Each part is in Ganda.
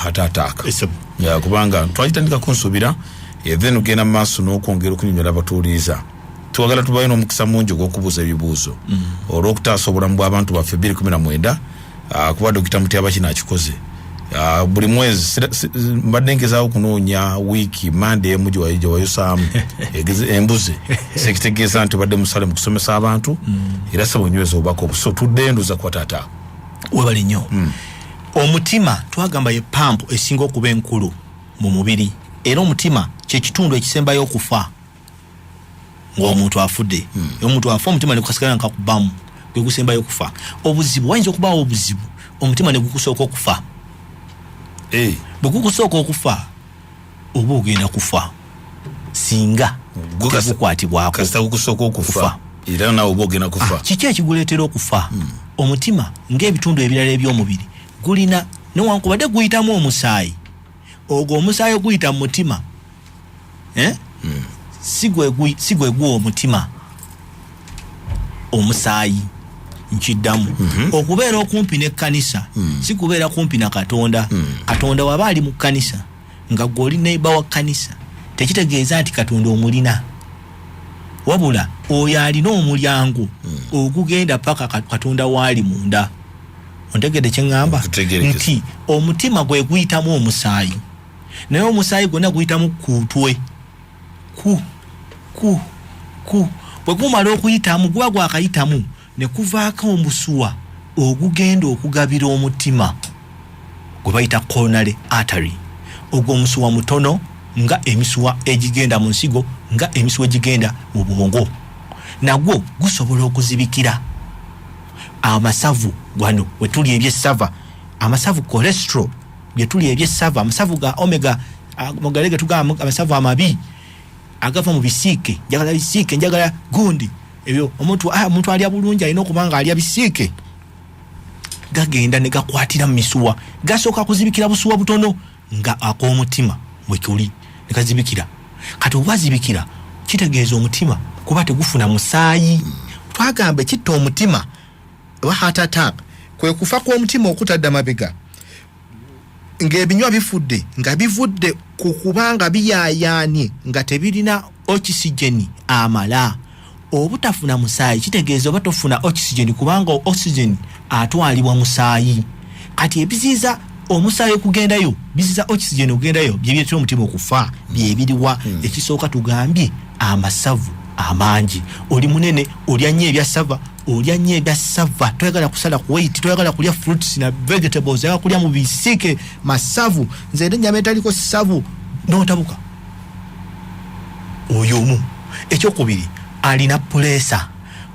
heart attack ya kubanga twalitandika kunsubira then ugenda maaso n'okwongera okunyonyola abatuuliza tuwagala tubayo n'omukisa mungi ogw'okubuuza ebibuuzo olw'okutaasa obulamu bw'abantu baffe 2019 kuba Dr. Mutyaba kino akikoze buli mwezi mbadde ngezaawo kunoonya wiiki Monday emu gye wayosaamu embuzi sekitegeeza nti obadde musale mu kusomesa abantu era sebo nyweza obubaka obuso tudde nduza kwa taata webali nnyo omutima twagamba ye pampu esinga okuba enkulu mu mubiri era omutima kye kitundu ekisembayo okufa ng'omuntu afudde omuntu afa omutima ne gukasigala nga kubamu gwe gusembayo okufa obuzibu wayinza okubaawo obuzibu omutima ne gukusooka okufa bwe gukusooka okufa oba ogenda kufa singa gukwatibwako kasita gukusooka okufa era nawe oba ogenda kufa kiki ekiguleetera okufa omutima ng'ebitundu ebirala eby'omubiri gulina newankubadde guyitamu omusaayi ogwo omusaayi oguyita mu mutima si gwe guwa omutima omusaayi nkiddamu okubeera okumpi n'ekkanisa si kubeera kumpi na Katonda Katonda waba ali mu kkanisa nga gwe oli neiba wa kkanisa tekitegeeza nti Katonda omulina wabula oyo alina omulyango ogugenda paka Katonda waali munda ontegedde kye ngamba nti omutima gwe guyitamu omusaayi naye omusaayi gwonna guyitamu kuutwe bwe gumala okuyitamu guba gwakayitamu ne kuvaako omusuwa ogugenda okugabira omutima gwe bayita coronary artery ogwo omusuwa mutono nga emisuwa egigenda mu nsigo nga emisuwa egigenda mu bwongo nagwo gusobola okuzibikira amasavu wano wetuli ebyessava amasavu cholesterol byetuli ebyessava amasavu ga omega mogalege tugamba amasavu amabi agava mu bisiike njagala bisiike njagala gundi ebyo omuntu alya bulungi alina okubanga alya bisiike gagenda ne gakwatira mu misuwa gasooka kuzibikira busuwa butono nga ak'omutima bwe kuli ne kazibikira kati obwazibikira kitegeeza omutima kuba tegufuna musaayi twagamba kitta omutima wa heart attack kwe kufa kw'omutima okutadda mabega ng'ebinywa bifudde nga bivudde ku kubanga biyayaanye nga tebirina okisigeni amala obutafuna musaayi kitegeeza oba tofuna okisigeni kubanga okisigeni atwalibwa musaayi kati ebiziiza omusaayi okugendayo biziiza okisigeni okugendayo byebireetera omutima okufa byebiriwa ekisooka tugambye amasavu amangi oli munene olya nnyo ebyasava olya nnyo ebyasava toyagala kusala ku weight toyagala kulya fruits na vegetables oyagala kulya mu bisiike masavu nze era ennyama etaliko savu n'otabuka oyo omu ekyokubiri alina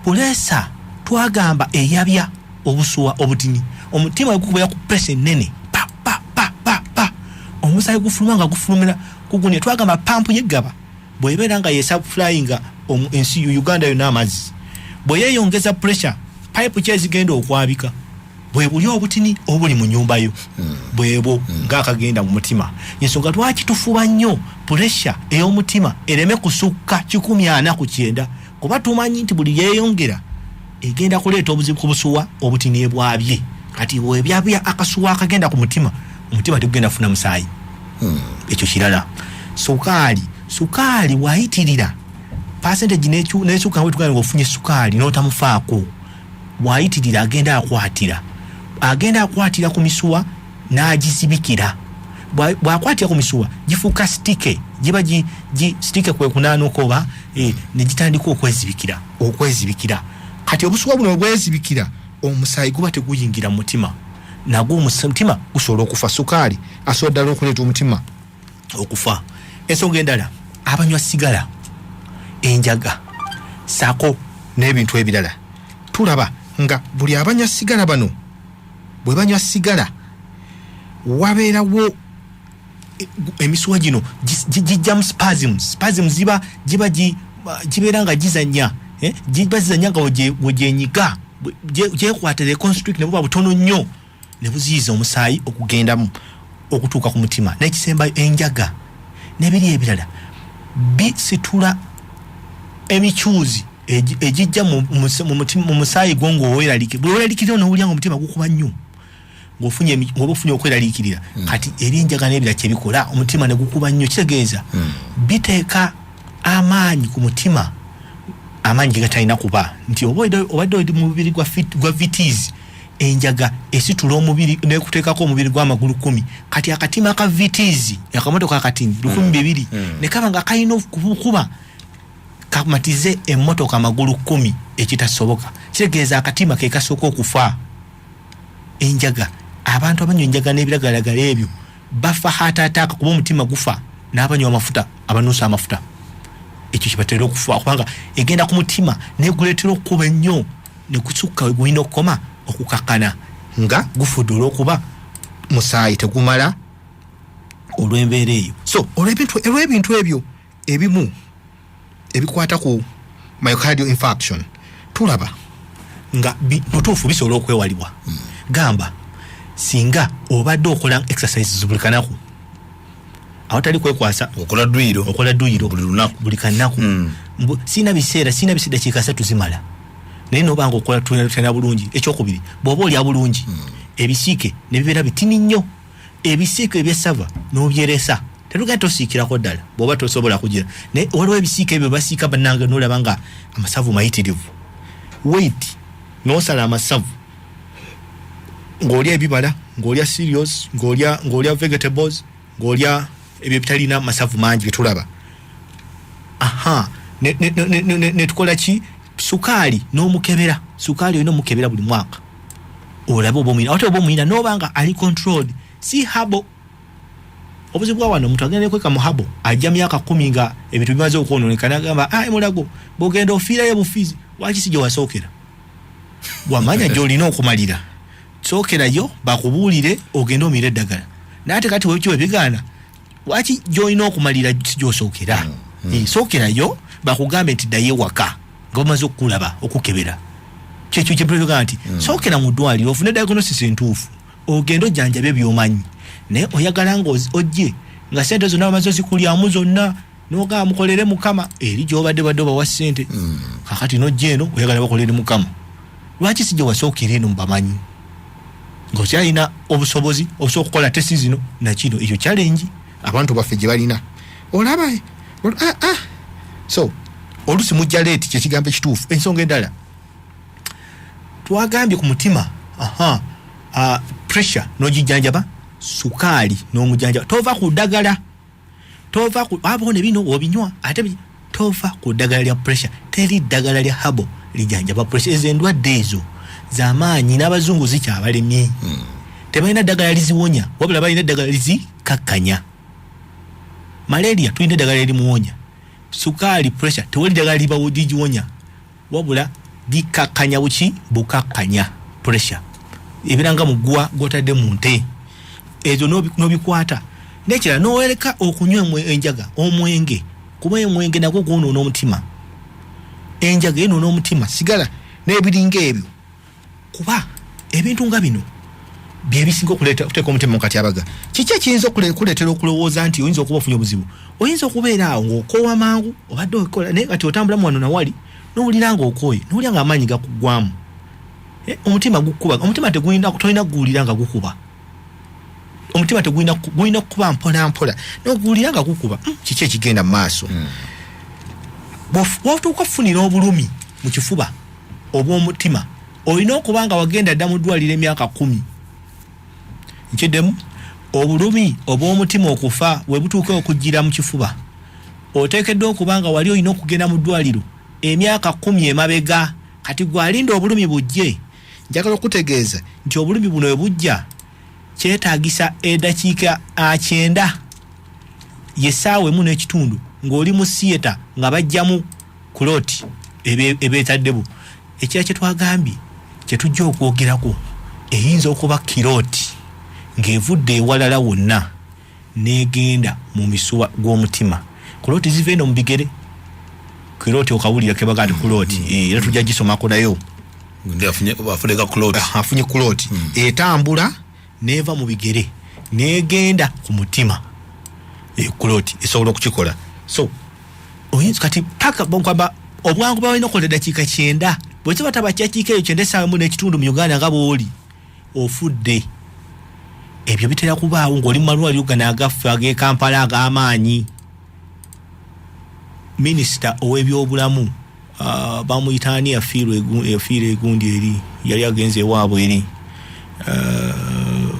pulesa twagamba eyabya obusuwa obutini omutima gukubeera ku pressure ennene pa omusaayi gufuluma nga gufulumira kugunia twagamba pampu yeggaba bw'ebeera nga yesapflyinga ensi Uganda yonna amazzi bwe yeeyongeza pressure pipe kyezigenda okwabika bwe buli obutini obuli mu nyumba yo bwebo ng'akagenda mu mutima yensonga lwaki tufuba nnyo pressure ey'omutima ereme kusukka 149 kuba tumanyi nti buli yeeyongera egenda kuleeta obuzibu ku busuwa obutini ebwabye kati bwebyabya akasuwa akagenda ku mutima omutima tegenda kufuna musaayi ekyo kirala sukaali wayitirira percentage n'ekyuka bwe tugenda ofunye sukaali n'otamufaako wayitirira agenda akwatira ku misuwa n'agizibikira bw'akwatira ku misuwa gifuuka stike giba stike kwe kunaanuka oba ne gitandika okwezibikira kati obusuwa buno obwezibikira omusaayi guba teguyingira mu mutima nagwo omutima gusobola okufa sukaali asobola ddala okuleeta omutima okufa ensonga endala abanywa sigala enjaga sako n'ebintu ebirala tulaba nga buli abanywa sigala bano bwe banywa sigala wabeerawo emisuwa gino gijjamu spasms gibeera nga gizanya giba zizanya nga wegyenyiga gyekwata reconstrict ne buba butono nnyo ne buziyiza omusaayi okugendamu okutuuka ku mutima n'ekisembayo enjaga n'ebiri ebirala bisitula emikyuzi ejijja mu musaayi gwo ng'oweralike bwe weeralikira n'owulya nga omutima gukuba nnyo ng'ofunye okweraliikirira kati eri enjaga n'ebira kye bikola omutima ne gukuba nnyo kitegeeza biteeka amaanyi ku mutima amaanyi gatalina kuba nti obadde oli mu mubiri gwa vitiizi enjaga esitula omubiri nekuteekako omubiri gw'amagulu 10 kati akatima ka vitiizi akamotoka akatini 1200 ne kaba nga kalina kuba kamatize emmotoka amagulu 10 ekitasoboka kitegeeza akatima ke kasooka okufa enjaga abantu abanywa enjaga n'ebiragalagala ebyo bafa heart attack kuba omutima gufa n'abanywa amafuta abanuusa amafuta ekyo kibatera okufa kubanga egenda ku mutima neguleetera okuba ennyo ne kusukka we gulina okukoma okukakana nga gufudde olw'okuba musaayi tegumala olw'embeera eyo so olw'ebintu ebyo ebimu ebikwata ku myocardial infarction tulaba nga butuufu bisobola okwewalibwa gamba singa obadde okola exercises buli kanaku awatali kwekwasa okola duyiro buli kanaku sina biseera dakiika 3 zimala naye nobanga okola tuna bulungi ekyokubiri bw'oba olya bulungi ebisiike ne bibeera bitini nnyo ebisiike ebyesava n'obyeresa tetugenda tosiikirako ddala bw'oba tosobola kugira naye waliwo ebisiike ebyo basiika bannange n'olaba nga amasavu mayitirivu wait n'osala amasavu ng'olya ebibala ng'olya cereals ng'olya vegetables ng'olya ebyo bitalina masavu mangi bitulaba ne tukola ki sukaali n'omukebera sukaali olina omukebera buli mwaka olaba oba omuyina ate oba omuyina n'obanga ali controlled si habo obuzibu bwa wano omuntu agenda nekweka mu habo ajja myaka 10 nga ebintu bimaze okwonooneka n'agamba mulago bw'ogenda ofiirayo bufiizi waki si gye wasookera bw'amanya gy'olina okumalira sookerayo bakubuulire ogende omire eddagala naate kati wekiwe bigaana waki gy'olina okumalira si gy'osookera sookerayo bakugambe nti ddayo ewaka nga bamaze okukulaba okukebera kyekyo kyempulira nti sookera mu ddwaliro ofune diagnosis entuufu ogende ojjanjabe by'omanyi naye oyagala nga ojje nga sente zonna bamaze ozikulyamu zonna n'ogamba mukolere mukama eri gy'obadde obawa ssente kakati n'ojja eno oyagala bakolere mukama lwaki si gye wasookera eno mubamanyi ng'okyalina obusobozi osobola okukola testi zino nakino ekyo challenge abantu baffe gye balina olaba so olusi mujja leeti kyekigambo ekituufu ensonga endala twagambye ku mutima pressure n'ogijjanjaba sukaali n'omujjanjaba tova ku ddagala abone bino obinywa ate tova ku ddagala lya pressure teri ddagala lya habo lijjanjaba pressure ezo endwadde ezo z'amaanyi n'abazungu zikyabalemye tebalina ddagala liziwonya wabula balina eddagala lizikakkanya malaria tulina eddagala erimuwonya sukaali pressure tewali ddagala libawo ligiwonya wabula likakkanya bukakkanya pressure ebiranga mugwa gwotadde mu nte ezo n'obikwata nekira n'owereka okunywa enjaga omwenge kuba omwenge nagwo gwonoona omutima enjaga enoona omutima sigala n'ebiringa ebyo kuba ebintu nga bino byebisinga okuteeka omutima mukati abaga kiki ekiyinza okuleetera okulowooza nti oyinza okuba ofunye obuzibu oyinza okubeera awo ng'okoowa mangu obadde okola naye kati otambulamu wano nawali n'owulira nga okooye n'owulira nga amaanyi gakuggwamu omutima gukuba omutima tolina kuguwulira nga gukuba omutima gulina kukuba mpola n'oguwulira nga gukuba kiki ekigenda mu maaso bw'otuuka kufunira obulumi mu kifuba obw'omutima olina okuba nga wagenda dda mu ddwaliro emyaka 10 nkiddemu obulumi obw'omutima okufa we butuuka okujjira mu kifuba oteekeddwa okuba nga wali olina okugenda mu ddwaliro emyaka 10 emabega kati gwalinda obulumi bujje njagala okutegeeza nti obulumi buno we bujja kyetaagisa eddakiika 9 yessaawa emu n'ekitundu ng'oli mu siyeta nga bajjamu kuloti ebeetaddebu ekira kye twagambye kye tujja okwogerako eyinza okuba kiroti ng'evudde ewalala wonna n'egenda mu misuwa gw'omutima kuloti ziva eno mu bigere kiroti okawulira kebaga nti kuloti era tujja gisomako nayo afunye kuloti etambula neeva mu bigere n'egenda ku mutima kuloti esobola okukikola so oyinza kati paka kwamba obwangu bwalina okukola eddakiika 9 bwe kiba taba kyakiika eyo 9 essaawa emu n'ekitundu mu Uganda nga bw'oli ofudde ebyo bitera kubaawo ng'oli mu malwaliro gano agaffe ag'e Kampala ag'amaanyi. Minisita ow'ebyobulamu bamuyita ani yafiirwa egundi eri yali agenze ewaabwe eri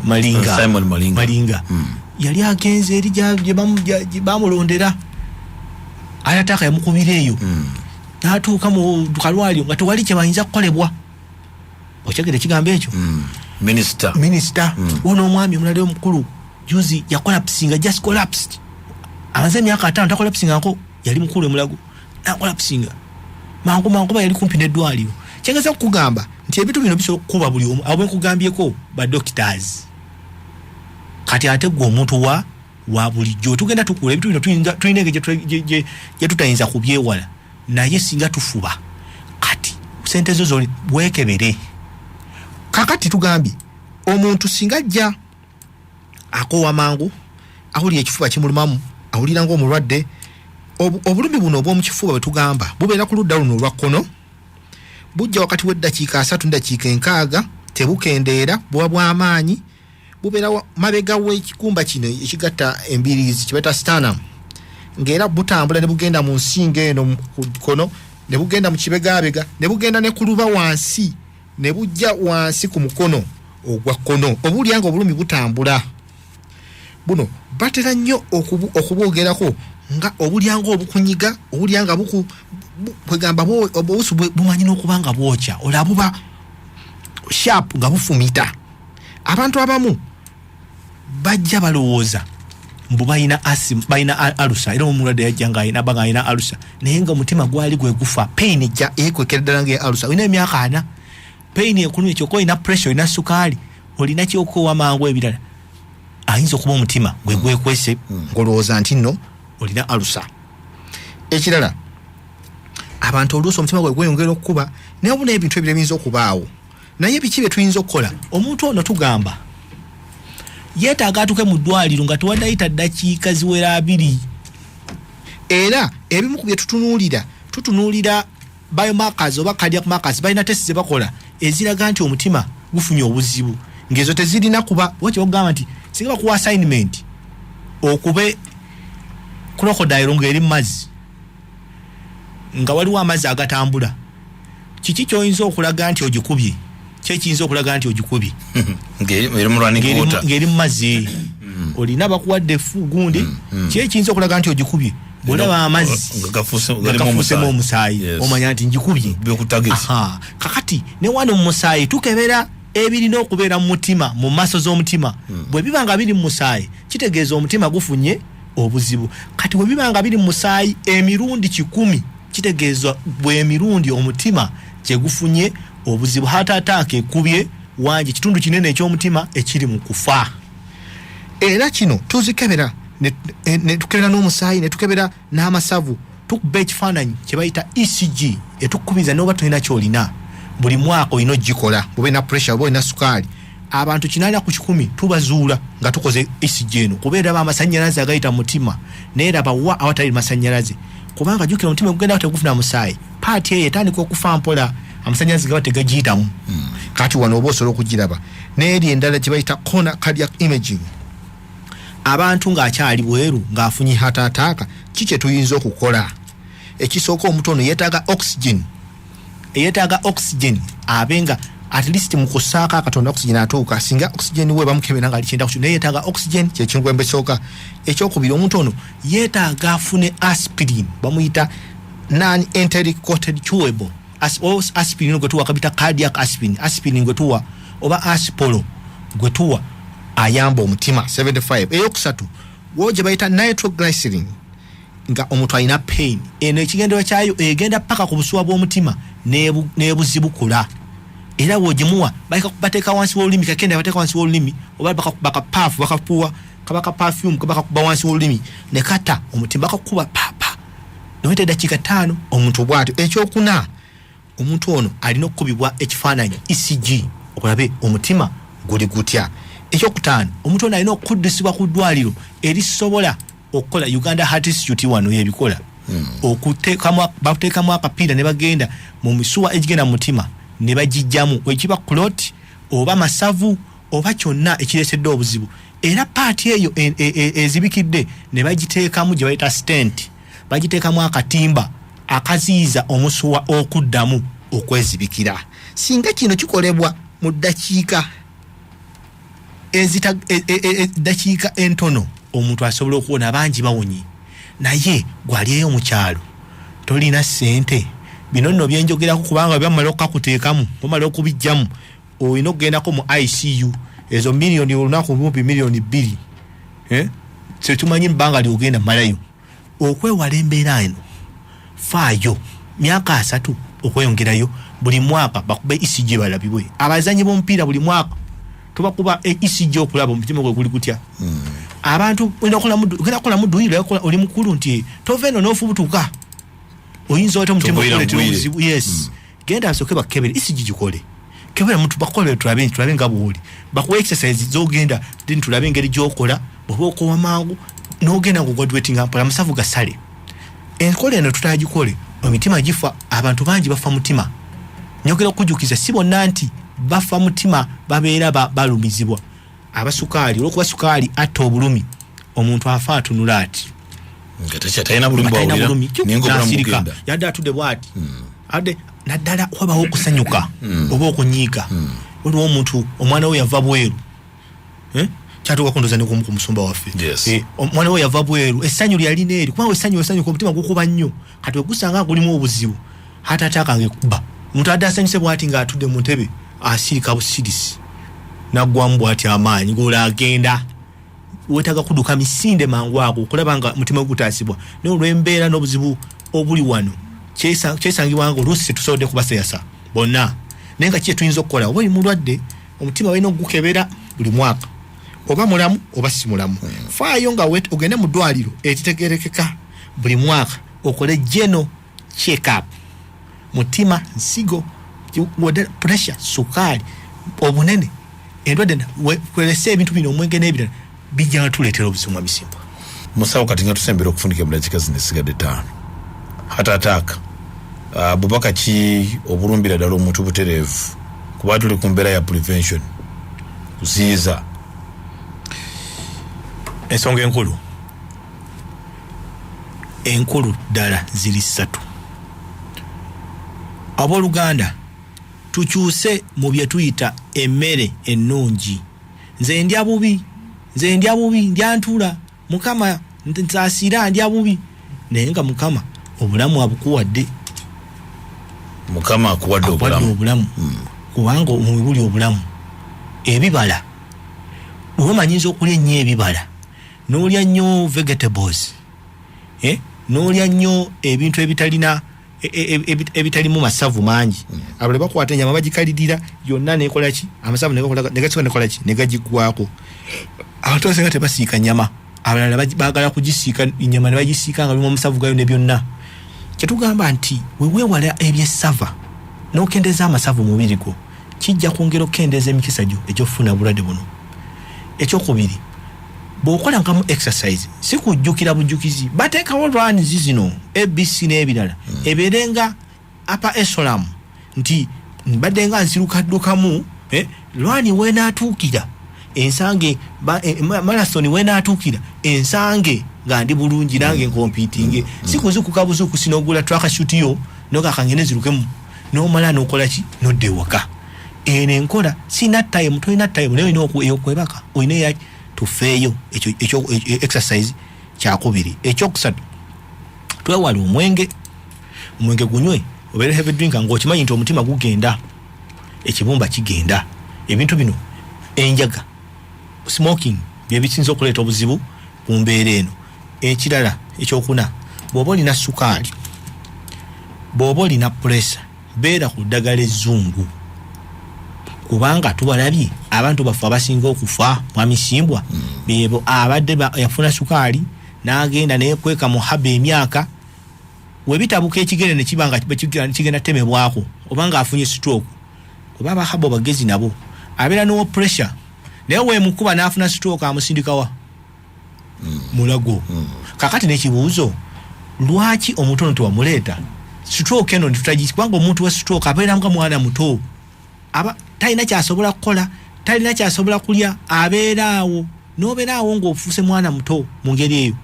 Malinga yali agenze eri gye bamulondera ayataka yamukubira eyo n'atuuka mu kalwaliro nga tewali kye bayinza kukolebwa. Okyegere ekigambo ekyo minisita ono omwami omulala omukulu juzi yakolapsinga, just collapsed. Amaze emyaka 5 takolapsingako, yali mukulu emulago nakolapsinga mangu yali kumpi n'eddwaliro. Kyengeza okugamba nti ebintu bino bisobola okukuba buli omu abo nkugambyeko ba doctors. Kati ate gwe omuntu wa bulijjo tugenda tukula ebintu bino tulina engeri gye tutayinza kubyewala naye singa tufuba kati sente zo zoli bwekebere. Kakati tugambye omuntu singa ajja akowa mangu awulira ekifuba kimulumamu awulira ng'omulwadde obulumi buno obw'omu kifuba bwe tugamba bubeera ku ludda luno olwa kkono bujja wakati w'eddakiika 3 n'eddakiika 6 tebukendeera buba bw'amaanyi bubeera mabega w'ekikumba kino ekigatta embiriizi kibaita sternum ng'era butambula ne bugenda mu nsinga eno mu kkono ne bugenda mu kibegaabega ne bugenda ne ku luba wansi ne bujja wansi ku mukono ogwa kkono obulya nga obulumi butambula buno batera nnyo okubwogerako nga obulya nga obukunyiga obulya nga kwegamba obusu bumanyi n'okuba nga bwokya olaba buba sharp nga bufumita. Abantu abamu bajja balowooza mbu balina alusa era omulwadde yajja nga alina alusa naye nga omutima gwali gwe gufa pain ejja ekwekera ddala nga alusa olina emyaka 4 pain ekulumya ekyokka olina pressure olina sukaali olina kyokowa mangu ebirala ayinza okuba omutima gwe gwekwese ngolowooza nti nno olina alusa. Ekirala abantu oluusi omutima gwe gweyongera okukuba naye obuna ebintu ebirala biyinza okubaawo naye biki bye tuyinza okukola. Omuntu ono tugamba yeetaaga atuuke mu ddwaliro nga tewadayita ddakiika ziwera 2 era ebimu ku bye tutunuulira biomarkers oba cardiac markers balina testi ze bakola eziraga nti omutima gufunye obuzibu ng'ezo tezirina kuba wakyo bagamba nti singa bakuwa assignment okube crocodile ng'eri mu mazzi nga waliwo amazzi agatambula kiki ky'oyinza okulaga nti ogikubye kyekiyinza okulaga nti ogikubye ng'eri mu mazzi olina bakuwadde gundi kyekiyinza okulaga nti ogikubye bw'olaba amazzi gafuusemu omusaayi omanya nti njikubye. Kakati ne wano mu musaayi tukebera ebirina okubeera mu mutima mu maaso z'omutima bwe biba nga biri mu musaayi kitegeeza omutima gufunye obuzibu. Kati bwe biba nga biri mu musaayi emirundi 100 kitegeeza bwe mirundi omutima kye gufunye obuzibu hataataaka ekubye wangi kitundu kinene eky'omutima ekiri mu kufa. Era kino tuzikebera ne tukebera n'omusaayi ne tukebera n'amasavu tukuba ekifaananyi kye bayita ECG etukubiza n'oba tulina kyolina buli mwaka olina ogikola bwe na pressure oba olina sukaali. Abantu 8 ku 10 tubazuula nga tukoze ECG eno kubeera amasannyalaze agayita mu mutima neera bawa awatali masannyalaze kubanga jjukira omutima gugenda tegufuna musaayi paati eyo etandika okufa mpola amasannyalaze gaba tegagiyitamu. Kati wano oba osobola okugiraba n'eri endala gye bayita corner cardiac imaging. Abantu ng'akyali bweru ng'afunye hataataaka kiki tuyinza okukola. Ekisooka omuntu ono yeetaaga oxygen abenga at least mu kusaaka akatonda oxygen atuuka singa oxygen we bamukebera nga alikyenda kukyuka naye yeetaaga oxygen kyekintu embesooka. Ekyokubiri omuntu ono yeetaaga afune aspirin bamuyita non-enteric coated chewable aspirin gwe tuwa kabita cardiac aspirin gwe tuwa oba aspolo gwe tuwa ayamba omutima 75. Eyokusatu woje bayita nitroglycerin nga omuntu alina pain eno ekigendero kyayo egenda paka ku busuwa bw'omutima nebuzibukula era wogimuwa bateeka wansi w'olulimi kakenda bateeka wansi w'olulimi oba bakapafu bakapuwa kabaka perfume kabakakuba wansi w'olulimi ne kata omutima bakakuba papa noweta eddakiika 5 omuntu bw'atyo. Ekyokuna omuntu ono alina okukubibwa ekifaananyi ECG okulabe omutima guli gutya. Ekyokutaano omuntu ono alina okuddusibwa ku ddwaliro erisobola okukola Uganda Heart Institute wano yebikola bateekamu akapiira ne bagenda mu misuwa egigenda mu mutima ne bagijjamu ekiba clot oba masavu oba kyonna ekiresedde obuzibu era paati eyo ezibikidde ne bagiteekamu gye bayita stent bagiteekamu akatimba akaziyiza omusuwa okuddamu okwezibikira singa kino kikolebwa mu ddakiika dakiika entono omuntu asobola okuwona bangi bawonye naye gwaliyeyo mu kyalo tolina ssente bino nno byenjogerako kubanga byamala okukakuteekamu omala okubijjamu olina okugendako mu ICU ezo miliyoni olunaku bumpi miliyoni 2 tetumanyi bbanga lyogenda malayo okwewala embeera eno faayo myaka 3 okweyongerayo buli mwaka bakube ECG balabibwe abazanyi b'omupiira buli mwaka tubakuba ECG okulaba omutima gwe guli gutya abantu ogenda kola mu dduyiro oli mukulu nti tova eno n'ofubutuka oyinza ote omutima guleteobuzibu yes genda asooke bakebere ECG gikole kebera muntu bakole tulabe nga bwoli bakuwa exercise zogenda then tulabe engeri gy'okola bw'oba okowa mangu n'ogenda graduating mpola musavu gasale enkola eno tutagikole omitima gifa abantu bangi bafa mutima nyogera okujukiza si bonna nti bafa mutima babeera balumizibwa abasukaali olwokuba sukaali atta obulumi omuntu afa atunula ati talina bulumi nasirika yadde atudde bwati adde naddala wabawo okusanyuka oba okunyiiga waliwo omuntu omwana we yava bweru kyatuuka kundoza ne ku musumba waffe omwana we yava bweru essanyu lyalina eri kubanga essanyu ku omutima gukuba nnyo kati wegusanga gulimu obuzibu hatatakange kuba omuntu adde asanyuse bwati ng'atudde mu ntebe asirika busirisi naggwamu bwati amaanyi gola agenda wetaga kuduka misinde mangu ago okulaba nga mutima gutaasibwa n'olw'embeera n'obuzibu obuli wano kyesangibwa nga oluusi tusobodde kubasayasa bonna naye nga kye tuyinza okukola oba oli mulwadde omutima balina okugukebera buli mwaka oba mulamu oba si mulamu faayo nga ogende mu ddwaliro ekitegerekeka buli mwaka okole geno check up mutima nsigo pressure sukaali obunene endwadde kwelese ebintu bino omwenge n'ebirala bijja tuleetera obuzibu misimbwa musawo kati nga tusembera okufundika mu dakiika zino esigadde 5 hatataaka bubaka ki obulumbira ddala omuntu butereevu kuba tuli ku mbeera ya prevention kuziyiza ensonga enkulu ddala ziri 3 abooluganda tukyuse mu bye tuyita emmere ennungi nze ndya bubi ndyantula mukama nsaasira ndya bubi naye nga mukama obulamu abukuwadde mukama akuwadde obulamu kubanga omubuli obulamu ebibala omanyinza okulya ennyo ebibala n'olya nnyo vegetables n'olya nnyo ebintu ebitalina ebitalimu masavu mangi abale bakwata ennyama bagikalirira yonna nekola ki amasavu nekola ki negagigwako abantu basenga tebasiika nnyama abalala bagala kugisiika ennyama ne bagisiika nga bimu omusavu gayo ne byonna kyetugamba nti weweewala ebyessava n'okendeza amasavu mu mubiri gwo kijja kwongera okukendeza emikisa gyo egy'okufuna bulwadde buno ekyokubiri bw'okola nkamu exercise si kujjukira bujjukizi bateekawo runs zino ABC n'ebirala ebeerenga upper echelon nti mbadde nga nsirukaddukamu lwani weenaatuukira ensange marathon weenaatuukira ensange nga ndi bulungi nange nkompiitinge si kuzukuka buzuku sinogula track shoot yo nokakangene zirukemu n'omala n'okola ki nodde ewaka eno enkola sina time tolina time naye olina okwebaka olina yaki tufeeyo ekyo exercise kyakubiri ekyokusatu twewala omwenge gunywe obeere heavy drinker ng'okimanyi nti omutima gugenda ekibumba kigenda ebintu bino enjaga smoking byebisinza okuleeta obuzibu ku mbeera eno ekirala ekyokuna bw'oba olina sukaali bw'oba olina pressure beera ku ddagala ezzungu kubanga tubalabye abantu bafu abasinga okufa mwamisimbwa bebo abadde yafuna sukaali n'agenda neyekweka mu haba emyaka webitabuka ekigere ne kibanga kigenda temebwako obanga afunye stroke kuba abahaba bagezi nabo abeera no pressure naye weemukuba n'afuna stroke amusindikawa mulago kakati n'ekibuuzo lwaki omutono tewamuleeta stroke eno ntutagisi kubanga omuntu wa stroke abeera nga mwana muto aba talina kyasobola kukola talina kyasobola kulya abeeraawo n'obeeraawo ng'ofuuse mwana muto mu ngeri eyo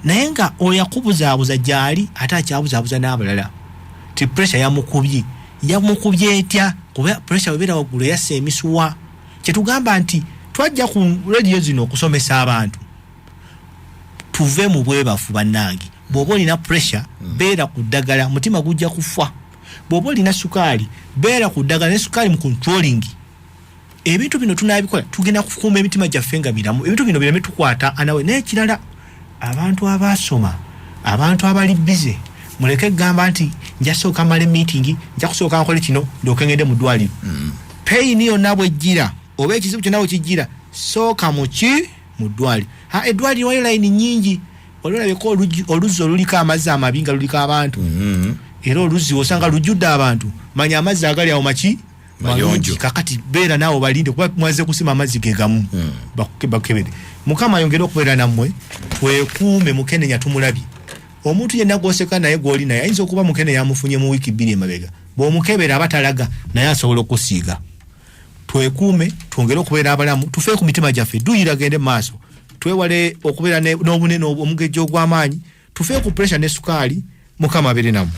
naye nga oyo yakubuzaabuza gy'ali ate akyabuzaabuza n'abalala ti pressure yamukubye etya kuba pressure webeera waggulu eyassa emisuwa kyetugamba nti twajja ku radio zino okusomesa abantu tuve mu bwebafu bannange bw'oba olina pressure beera ku ddagala mutima gujja kufa bw'oba olina sukaali beera ku ddagala ne sukaali mu controlling ebintu bino tunaabikola tugenda kukuuma emitima gyaffe nga biramu ebintu bino bireme tukwata anawe n'ekirala abantu abasoma abantu abali bize muleke gamba nti njasooka male meeting nja kusooka nkole kino ndooke ngende mu ddwaliro pain yonna bw'ejjira oba ekizibu kyonna bwekijjira sooka mu ddwaliro eddwaliro wayo layini nnyingi olabeko oluzzi oluliko amazzi amabi nga luliko abantu era oluzzi osanga lujjudde abantu manya amazzi agali awo mayonjo kakati beera naawe balinde kuba mwaze kusima amazzi ge gamu bakebere mukama ayongere okubeera nammwe twekuume mukenenya tumulabye omuntu yenna gw'oseka naye gw'oli naye ayinza okuba mukenenya amufunye mu wiiki 2 emabega bw'omukebera abatalaga naye asobola okusiiga twekuume twongere okubeera abalamu tufe ku mitima gyaffe duyira gende maaso twewale okubeera n'obunene omugejjo ogw'amaanyi tufe ku pressure ne sukaali mukama abeere nammwe